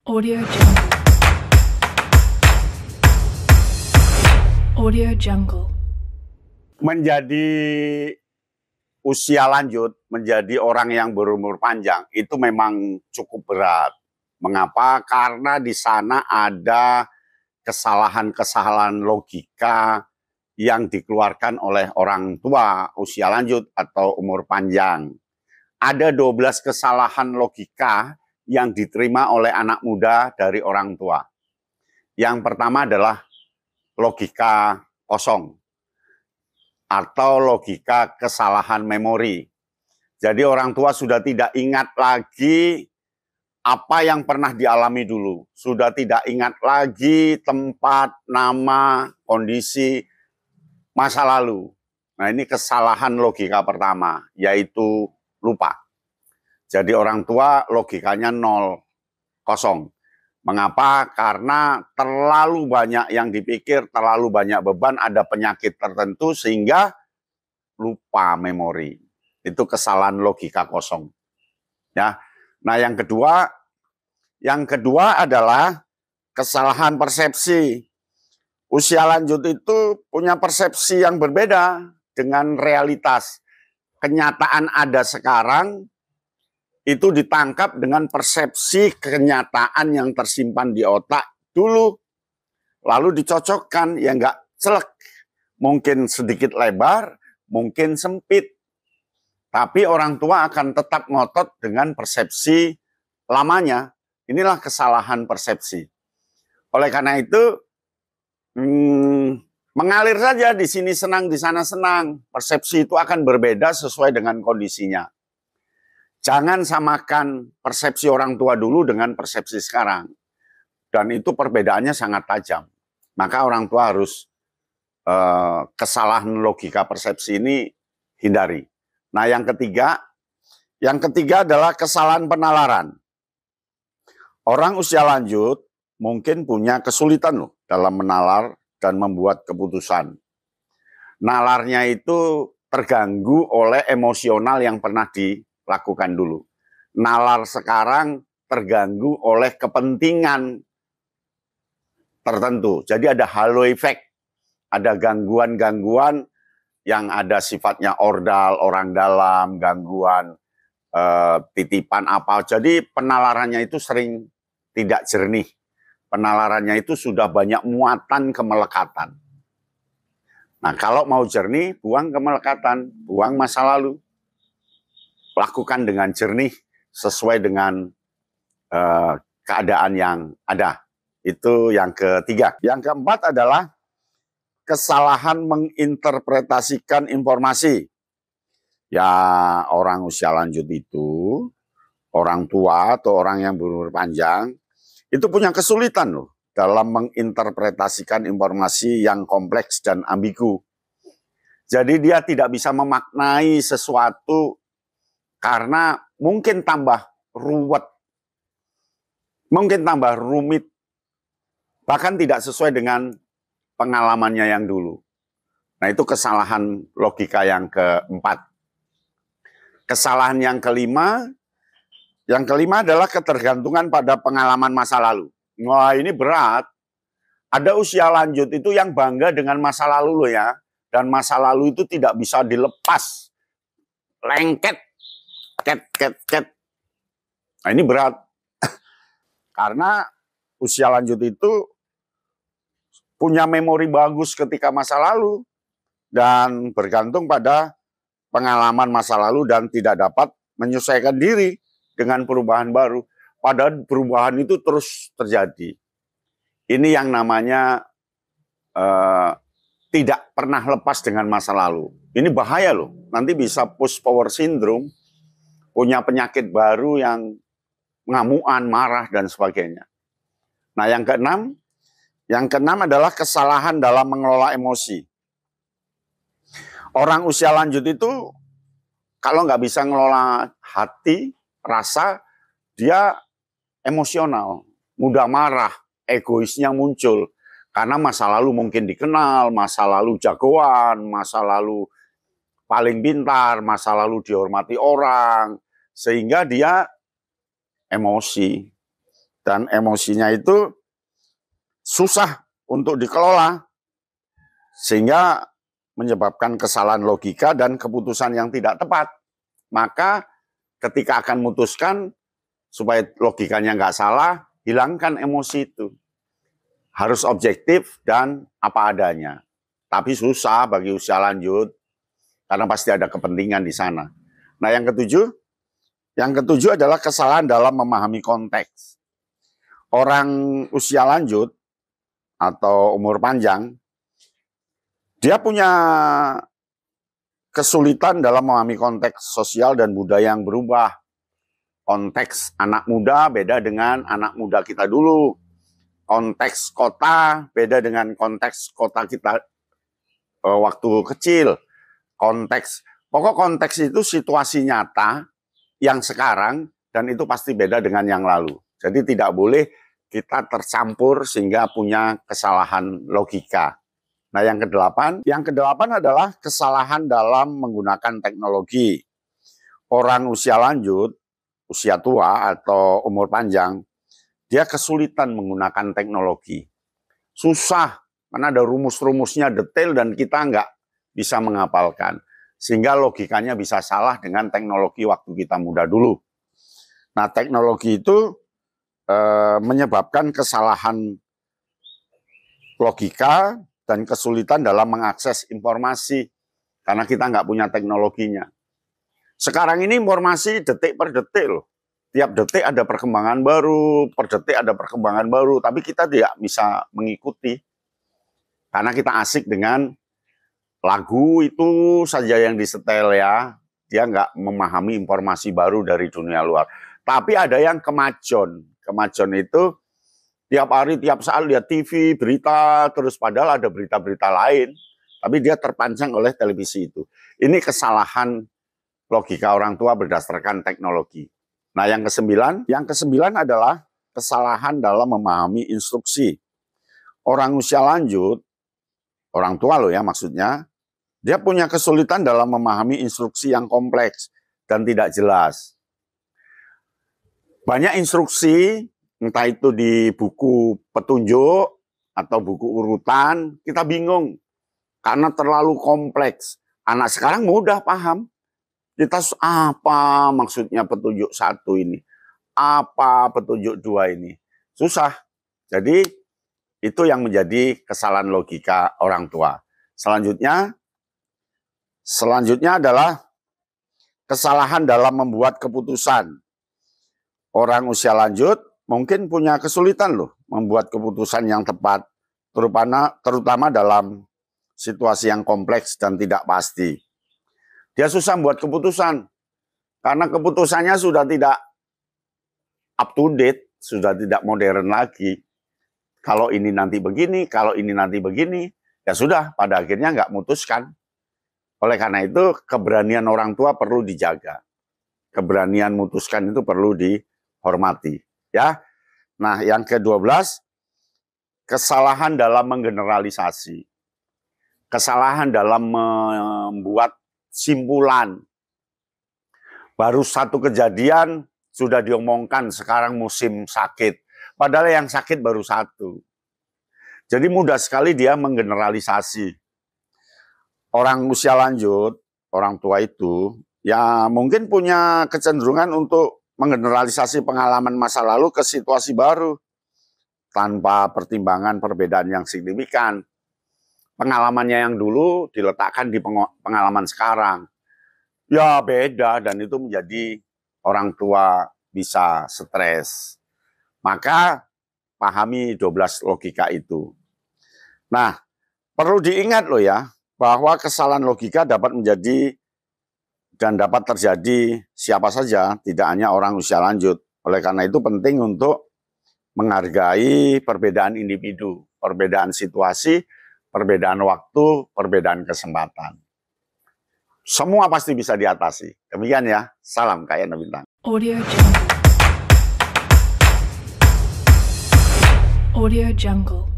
Audio Jungle. Audio Jungle. Menjadi usia lanjut, menjadi orang yang berumur panjang, itu memang cukup berat. Mengapa? Karena di sana ada kesalahan-kesalahan logika yang dikeluarkan oleh orang tua usia lanjut atau umur panjang. Ada 12 kesalahan logika yang diterima oleh anak muda dari orang tua. Yang pertama adalah logika kosong atau logika kesalahan memori. Jadi orang tua sudah tidak ingat lagi apa yang pernah dialami dulu. Sudah tidak ingat lagi tempat, nama, kondisi masa lalu. Nah, ini kesalahan logika pertama, yaitu lupa. Jadi orang tua logikanya nol, kosong. Mengapa? Karena terlalu banyak yang dipikir, terlalu banyak beban, ada penyakit tertentu sehingga lupa memori. Itu kesalahan logika kosong. Ya. Nah, yang kedua adalah kesalahan persepsi. Usia lanjut itu punya persepsi yang berbeda dengan realitas. Kenyataan ada sekarang itu ditangkap dengan persepsi kenyataan yang tersimpan di otak dulu. Lalu dicocokkan, ya nggak celek. Mungkin sedikit lebar, mungkin sempit. Tapi orang tua akan tetap ngotot dengan persepsi lamanya. Inilah kesalahan persepsi. Oleh karena itu, mengalir saja, di sini senang, di sana senang. Persepsi itu akan berbeda sesuai dengan kondisinya. Jangan samakan persepsi orang tua dulu dengan persepsi sekarang. Dan itu perbedaannya sangat tajam. Maka orang tua harus kesalahan logika persepsi ini hindari. Nah, yang ketiga adalah kesalahan penalaran. Orang usia lanjut mungkin punya kesulitan loh dalam menalar dan membuat keputusan. Nalarnya itu terganggu oleh emosional yang pernah dilakukan dulu. Nalar sekarang terganggu oleh kepentingan tertentu. Jadi ada halo effect, ada gangguan-gangguan yang ada sifatnya ordal, orang dalam, gangguan titipan apa. Jadi penalarannya itu sering tidak jernih. Penalarannya itu sudah banyak muatan kemelekatan. Nah, kalau mau jernih, buang kemelekatan, buang masa lalu. Lakukan dengan jernih sesuai dengan keadaan yang ada. Itu yang ketiga. Yang keempat adalah kesalahan menginterpretasikan informasi. Ya, orang usia lanjut itu, orang tua atau orang yang berumur panjang, itu punya kesulitan loh dalam menginterpretasikan informasi yang kompleks dan ambigu. Jadi dia tidak bisa memaknai sesuatu karena mungkin tambah ruwet, mungkin tambah rumit, bahkan tidak sesuai dengan pengalamannya yang dulu. Nah, itu kesalahan logika yang keempat. Kesalahan yang kelima adalah ketergantungan pada pengalaman masa lalu. Wah, ini berat. Ada usia lanjut itu yang bangga dengan masa lalu loh ya. Dan masa lalu itu tidak bisa dilepas. Lengket. Ket. Nah, ini berat. Karena usia lanjut itu punya memori bagus ketika masa lalu. Dan bergantung pada pengalaman masa lalu dan tidak dapat menyesuaikan diri dengan perubahan baru. Padahal perubahan itu terus terjadi. Ini yang namanya tidak pernah lepas dengan masa lalu. Ini bahaya loh. Nanti bisa post power syndrome, punya penyakit baru yang ngamuan, marah, dan sebagainya. Nah, yang keenam adalah kesalahan dalam mengelola emosi. Orang usia lanjut itu kalau nggak bisa ngelola hati, rasa, dia emosional, mudah marah, egoisnya muncul. Karena masa lalu mungkin dikenal, masa lalu jagoan, masa lalu paling pintar, masa lalu dihormati orang. Sehingga dia emosi. dan emosinya itu susah untuk dikelola, sehingga menyebabkan kesalahan logika dan keputusan yang tidak tepat. Maka ketika akan memutuskan, supaya logikanya nggak salah, hilangkan emosi itu. Harus objektif dan apa adanya. Tapi susah bagi usia lanjut, karena pasti ada kepentingan di sana. Nah, yang ketujuh adalah kesalahan dalam memahami konteks. Orang usia lanjut atau umur panjang, dia punya kesulitan dalam memahami konteks sosial dan budaya yang berubah. Konteks anak muda beda dengan anak muda kita dulu. Konteks kota beda dengan konteks kota kita waktu kecil. Pokok konteks itu situasi nyata yang sekarang, dan itu pasti beda dengan yang lalu. Jadi tidak boleh kita tercampur sehingga punya kesalahan logika. Nah, yang kedelapan adalah kesalahan dalam menggunakan teknologi. Orang usia lanjut, usia tua atau umur panjang, dia kesulitan menggunakan teknologi. Susah, karena ada rumus-rumusnya detail dan kita nggak bisa menghafalkan. Sehingga logikanya bisa salah dengan teknologi waktu kita muda dulu. Nah, teknologi itu menyebabkan kesalahan logika dan kesulitan dalam mengakses informasi. Karena kita nggak punya teknologinya. Sekarang ini informasi detik per detik loh. Tiap detik ada perkembangan baru, per detik ada perkembangan baru. Tapi kita tidak bisa mengikuti. Karena kita asik dengan lagu itu saja yang disetel ya. Dia nggak memahami informasi baru dari dunia luar. Tapi ada yang kemajon. Kemajon itu tiap hari, tiap saat lihat TV, berita, terus padahal ada berita-berita lain. Tapi dia terpancing oleh televisi itu. Ini kesalahan logika orang tua berdasarkan teknologi. Nah, yang kesembilan adalah kesalahan dalam memahami instruksi. Orang usia lanjut, orang tua loh ya maksudnya, dia punya kesulitan dalam memahami instruksi yang kompleks dan tidak jelas. Banyak instruksi, entah itu di buku petunjuk atau buku urutan, kita bingung karena terlalu kompleks. Anak sekarang mudah paham. Kita apa maksudnya petunjuk 1 ini? Apa petunjuk 2 ini? Susah. Jadi itu yang menjadi kesalahan logika orang tua. Selanjutnya adalah kesalahan dalam membuat keputusan. Orang usia lanjut mungkin punya kesulitan loh membuat keputusan yang tepat, terutama dalam situasi yang kompleks dan tidak pasti. Dia susah membuat keputusan karena keputusannya sudah tidak up to date, sudah tidak modern lagi. Kalau ini nanti begini, kalau ini nanti begini, ya sudah pada akhirnya nggak memutuskan. Oleh karena itu, keberanian orang tua perlu dijaga. Keberanian memutuskan itu perlu dihormati. Ya. Nah, yang ke-12, kesalahan dalam menggeneralisasi. Kesalahan dalam membuat simpulan. Baru satu kejadian sudah diomongkan sekarang musim sakit. Padahal yang sakit baru satu. Jadi mudah sekali dia menggeneralisasi. Orang usia lanjut, orang tua itu, ya mungkin punya kecenderungan untuk menggeneralisasi pengalaman masa lalu ke situasi baru. Tanpa pertimbangan perbedaan yang signifikan. Pengalamannya yang dulu diletakkan di pengalaman sekarang. Ya beda, dan itu menjadi orang tua bisa stres. Maka pahami 12 logika itu. Nah, perlu diingat loh ya, bahwa kesalahan logika dapat menjadi dan dapat terjadi siapa saja, tidak hanya orang usia lanjut. Oleh karena itu penting untuk menghargai perbedaan individu, perbedaan situasi, perbedaan waktu, perbedaan kesempatan. Semua pasti bisa diatasi. Demikian ya, salam Kak Yana Bintang. Audio Jungle.